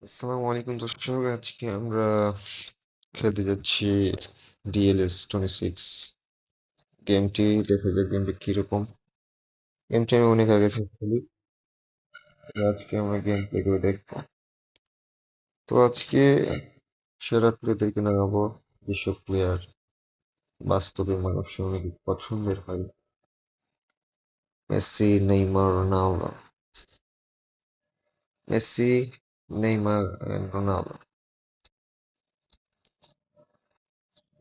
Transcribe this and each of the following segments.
আসসালামু আলাইকুম দর্শক, আজকে আমরা খেলতে যাচ্ছি DLS 26 গেমটি। দেখা যাক গেমটি কিরকম। গেমটি আমি অনেক আগে থেকে খেলি, আজকে আমরা গেম প্লে করে দেখবো। তো আজকে সেরা প্লেয়ারদেরকে নামাবো, যেসব প্লেয়ার বাস্তবে মানুষের অনেক পছন্দের হয়। Messi, Neymar, Ronaldo. Messi, Neymar and Ronaldo.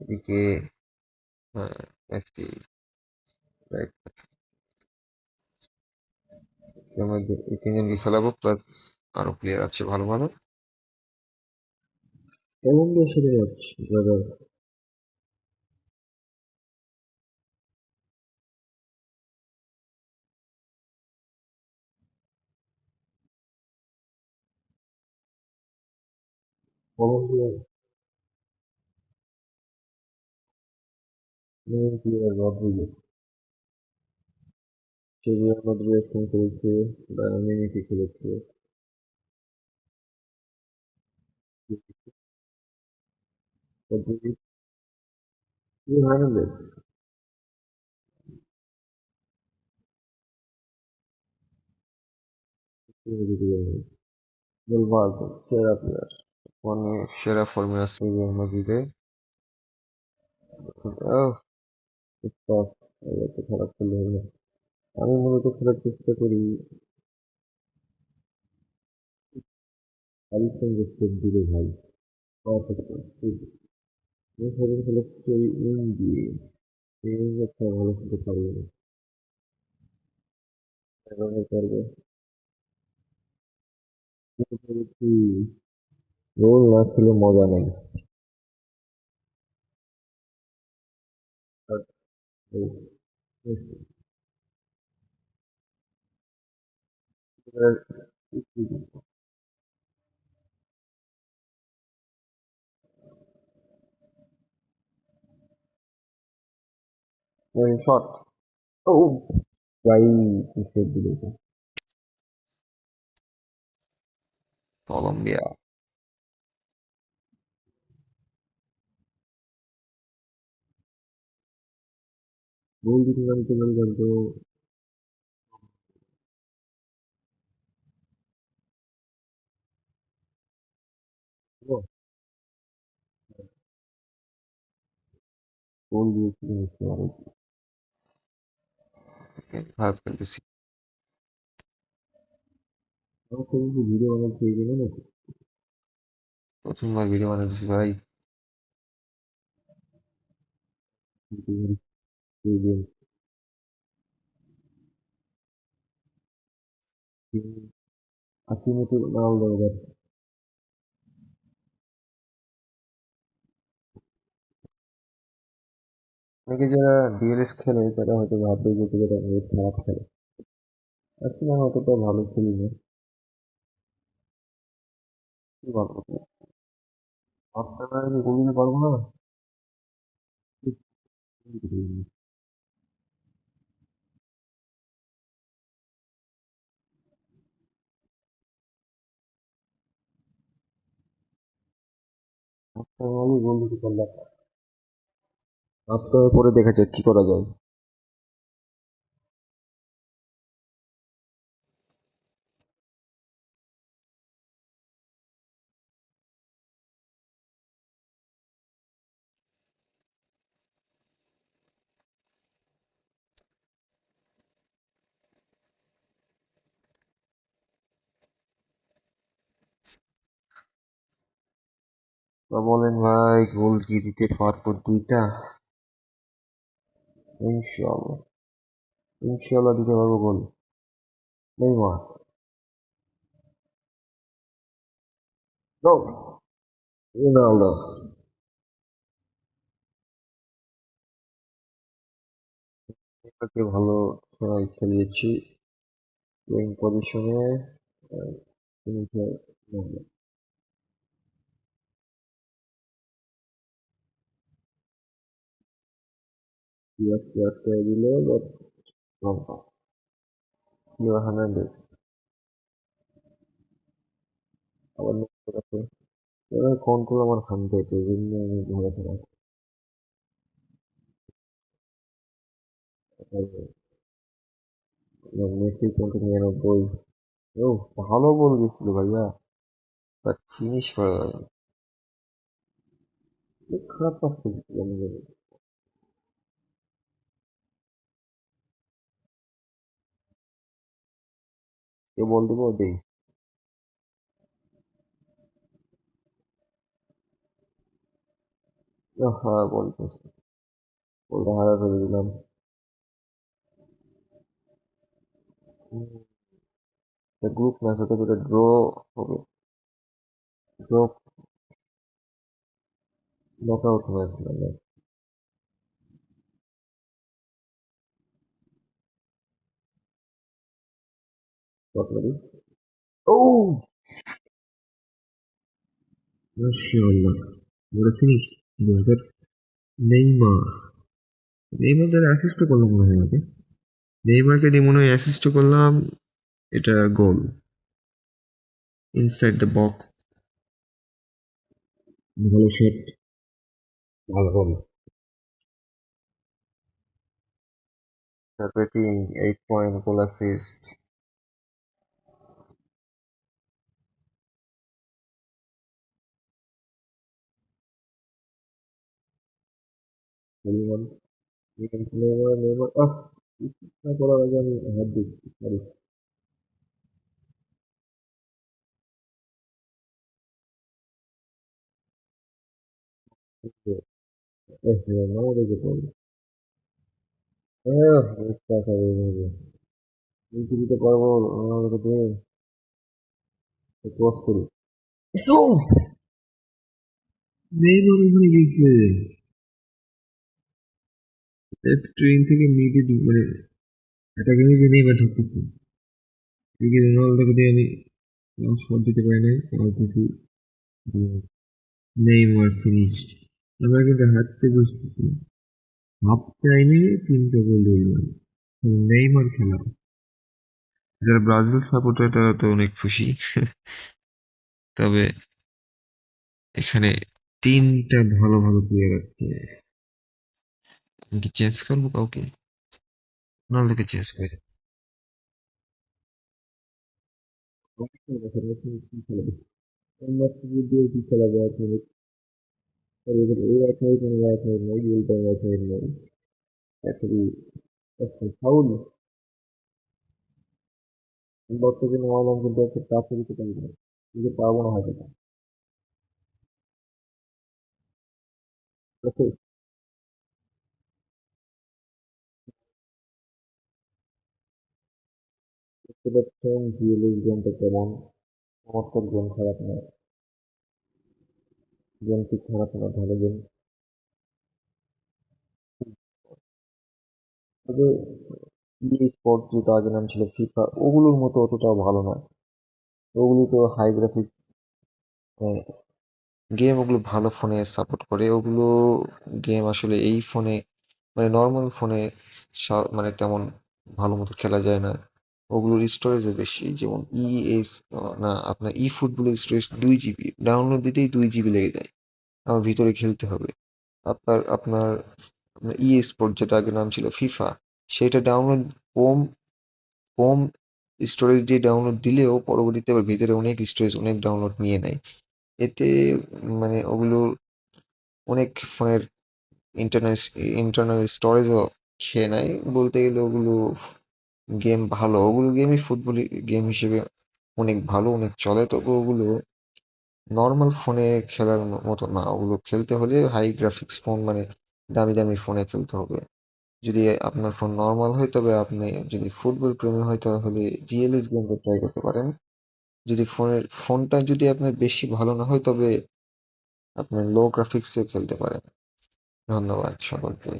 এদিকে একটি আমরা এই তিনজনকে খেলাবো, প্লাস আরো প্লেয়ার আছে ভালো ভালো। কলম্বিয়ার সাথে ম্যাচ, ব্রাদার। কলম্বিয়ার মেইন প্লেয়ার রদ্রিগেজ। সে রিয়াল মাদ্রিদে এখন খেলছে, বায়ার্ন মিউনিখে খেলেছে। রদ্রিগেজ, হার্নান্দেজ, ভেলভার্দে সেরা প্লেয়ার, মানে সেরা ফর্মে আছে রিয়াল মাদ্রিদে। আহ, ইস্পাত, এত খারাপ খেললে হবে না। আমি মূলত খেলার চেষ্টা করি আরিফের স্টেপ দিলে ভাই, পারফেক্ট। আমি সবাই খেলাচ্ছি ওই উইং দিয়ে, এই একটা ভালো খেলতে পারবে না, এভাবে পারবে। গোল না খেলে মজা নেই। শট, ও ভাই, কি সেভ দিল। কলম্বিয়া গোল দিতে পারতে পারি কিন্তু গোল দিয়েছিল হচ্ছে অনেক খারাপ খেলতেছি। আমাকে কিছু ভিডিও বানাতে এই জন্য নাকি প্রথমবার ভিডিও বানাতেছি ভাই। আশি মতো নাল দরকার। অনেকে যারা ডিএলএস খেলে তারা হয়তো ভাববে যে এটা বহুত খারাপ খেলে, আসলে আমি অতটা ভালো খেলি না। কি বলবো, আপনারা কি গোল দিতে পারবো না। আপনারা গোল দিতে পারলাম না। আপনার পরে দেখা যাক কি করা যায়। তা বলেন ভাই, গোল কি দিতে পারবো দুইটা? ইনশাল্লাহ, ইনশাল্লাহ দিতে পারবো গোল। Neymar, no, Ronaldo. নেইমারকে ভালো খেলায় খেলিয়েছি উইং পজিশনে। দিল, but wrong pass. Leo Hernandez, আবার নেক্সট আছে কন্ট্রোল আমার 100, এই জন্য আমি ভালো খেলা। Messi control 99। ও, ভালো বল দিছিল ভাইয়া, বাট ফিনিশ করা যায় না। খুব খারাপ পাস করছিল নিজের। কেউ বল দিব দেই। হ্যাঁ, বল করছি। বলটা হারা করে দিলাম। গ্রুপ ম্যাচ হতে পারে, ড্র হবে। ড্র, নক আউট ম্যাচ মানে। সরকারি। ও, মাশাআল্লাহ, বড় ফিনিশ। আমাদের নেইমার, নেইমারদের অ্যাসিস্ট করলাম মনে হয় আগে। নেইমারকে দিয়ে মনে হয় অ্যাসিস্ট করলাম। এটা গোল, ইনসাইড দ্য বক্স। ভালো শট, ভালো goal. Rating 8 point, goal assist. Neymar, Neymar, Neymar, না করার আগে আমি হাত দিচ্ছি, সরি। নাও দেখে পড়ি। বুঝতে আসা এইভাবে কিন্তু দিতে পারবো। আমাকে দে, ক্রস করি। উফ! নেইমার ওখানে গেছে। ট্রেন থেকে মিডে মানে অ্যাটাকিং যে নেইমার ঢুকতেছে। এদিকে রোনাল্ডোকে দিয়ে আমি শট দিতে পারি নাই। আর কিছু নেইমার ফিনিশ। আমরা কিন্তু হারতে বসতেছি। হাফ টাইমে 3টা গোল দিয়ে দিলাম। নেইমার খেলা। যারা ব্রাজিল সাপোর্টার তারা তো অনেক খুশি। তবে এখানে 3টা ভালো ভালো প্লেয়ার আছে। আমি কি চেঞ্জ করবো কাউকে? রোনালদোকে চেঞ্জ করে দেব। দিয়ে কি খেলা যায় আসলে? এই রাখাই কোনো রাখাই নাই, উল্টা রাখাই নাই। আসলে ফাউল। বর্তমানে মহলাম কিন্তু একটা টাচে দিতে পারি না, কিন্তু পারবো না হয়তো। আচ্ছা, দেখতে পাচ্ছেন জিএলএস গেমটা কেমন। চমৎকার গেম, খারাপ না। গেম ঠিক খারাপ না, ভালো গেম। তবে ই স্পোর্ট যেটা আগে নাম ছিল ফিফা, ওগুলোর মতো অতটাও ভালো না। ওগুলো তো হাই গ্রাফিক্স গেম, ওগুলো ভালো ফোনে সাপোর্ট করে ওগুলো। গেম আসলে এই ফোনে, মানে নর্মাল ফোনে মানে তেমন ভালো মতো খেলা যায় না। ওগুলোর স্টোরেজও বেশি, যেমন এস, না আপনার ফুটবলের স্টোরেজ 2 জিবি, ডাউনলোড দিতেই 2 জিবি লেগে যায়। আমার ভিতরে খেলতে হবে। আপনার আপনার আপনার স্পোর্ট যেটা আগে নাম ছিল ফিফা, সেটা ডাউনলোড কম কম স্টোরেজ দিয়ে ডাউনলোড দিলেও পরবর্তীতে আবার ভিতরে অনেক স্টোরেজ, অনেক ডাউনলোড নিয়ে নেয়। এতে মানে ওগুলো অনেক ফোনের ইন্টারনাল ইন্টারনাল স্টোরেজও খেয়ে নেয়। বলতে গেলে ওগুলো গেম ভালো, ওগুলো গেমই ফুটবল গেম হিসেবে অনেক ভালো, অনেক চলে। তবে ওগুলো নর্মাল ফোনে খেলার মতো না। ওগুলো খেলতে হলে হাই গ্রাফিক্স ফোন, মানে দামি দামি ফোনে খেলতে হবে। যদি আপনার ফোন নর্মাল হয়, তবে আপনি যদি ফুটবল প্রেমী হয় তাহলে ডিএলএস গেমটা ট্রাই করতে পারেন। যদি ফোনটা যদি আপনার বেশি ভালো না হয়, তবে আপনি লো গ্রাফিক্সে খেলতে পারেন। ধন্যবাদ সকলকে।